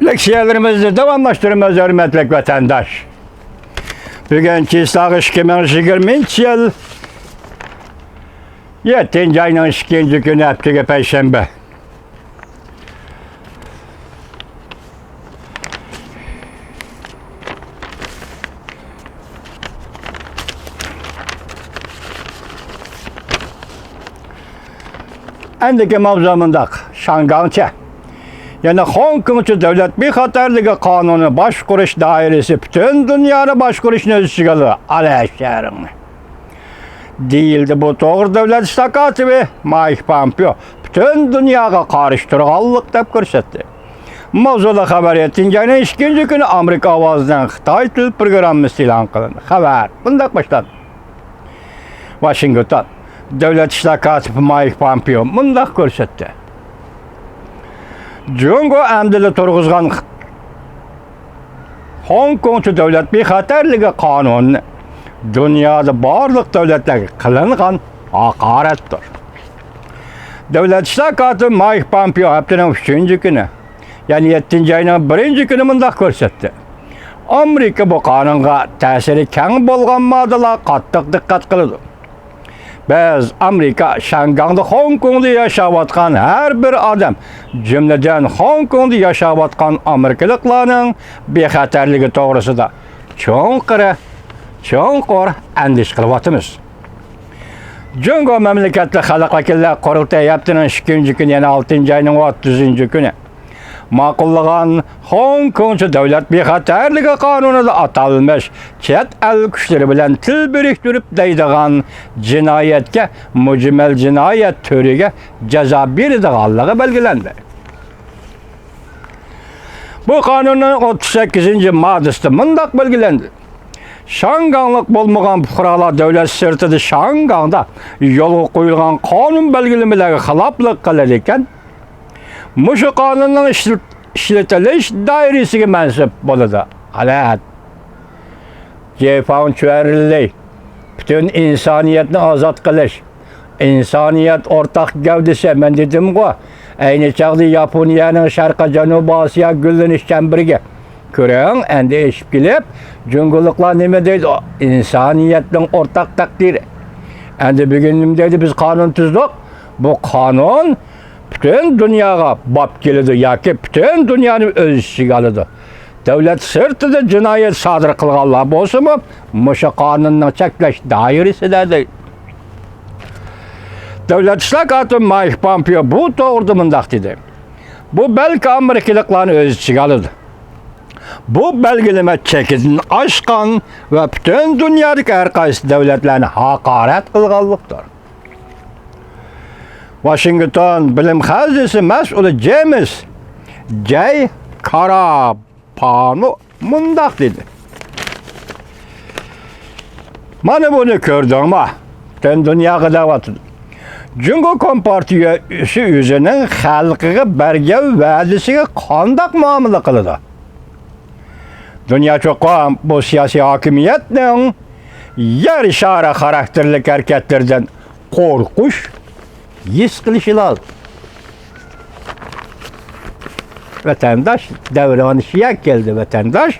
Leksiyalarımızı davamlaştırmaz hürmetlik vatandaş. Bugünkü ıslahı 2020 yıl 7. ayının 2. günü haftaga Perşembe. Endiki mavzumunda Şangangça, yani Hong Kong'cu devlet bir xatarlığı kanunu başkuruş dairesi bütün dünyada başkuruşunu öz içigalı Aleyhisselam'ı. Değildi bu doğru devlet istakatı ve Mike Pompeo bütün dünyaya karıştırıcılık dep görsetti. Mavzuda haber ettiğince 2. günü Amerika avazından Xitay Tül programı ilan kılındı. Haber bundak başladı. Washington devlet istakatı Mike Pompeo bundak görsetti. Jungo əmdili turğuzgan Hong Kong'cu devlet bir xatarlığı kanunu dünyada barlıq devletler kılıngan hakarettir. Devlet istakatı Mike Pompeo haftanın 3. günü, yani 7. ayının 1. günü mındak görsetti. Amerika bu kanunga təsiri keng bolğanmadıla qattiq dikkat kılıdı. Biz Amerika, Şangang'da Hong Kong'da yaşavatkan her bir adam, cümleden Hong Kong'da yaşavatkan Amerikalıklarının bexatarlığı doğrusu da çoğunqur endiş kılıvatımız. Jungo memleketli halk vakiller kurultay yaptığının 2. günü, yani 6. ayının 30. günü. Makullagan Hong Kong'cu devlet bexatarlığı kanunu da atalmış, chet el güçleri bilen til biriktirip deydiğen cinayetke, mücmel cinayet türüge ceza biridiğanlığı belgilendi. Bu kanunun 38. maddesi mındak belgilendi. Şanganglık bolmagan fuqaralar devlet sırtıdı Şangang'da yolu koyulgan kanun belgilemeleri xilaplık kılar eken, muşu kanunun işletiliş dairesiga mensup boladı. Alat. Cefan çöverildi. Bütün insaniyetini azat kılış. İnsaniyet ortak gövdesi. Ben dedim ki, aynı çağda Japonya'nın Şarkı Canubu Asya güllenişken birge. Körün endi eşip gelip, cüngülükler neme deydi? İnsaniyetin ortak takdiri. Endi bugün deydi biz kanun tüzdük. Bu kanun bütün dünyaya bap geldi, yaki bütün dünyanın öz işi alıdı. Devlet sırtıda cinayet sadır kılganlar bolsa mı, muşu kanunun çekleş dairesi de değil. Devlet istakatı Mike Pompeo bu doğrudu mındak dedi. Bu belki Amerikalıkların öz işi alıdı. Bu belgeleme çekidini aşkan ve bütün dünyadaki herkes devletlerine hakaret kılganlıktır. Washington Bilim Haziresi Mes'ulu James J. Karapano mundak dedi. Mana bunu gördüm ha. Tüm dünyaya davet edildi. Jungo Kompartiyası yüzünün halkıga berge vadisiga kandak muamele kılıdı. Dünya çoğu bu siyasi hakimiyetin yer işare karakterlik hareketlerden korkuş his kılışı lazım. Vatandaş devranı şiyak geldi vatandaş.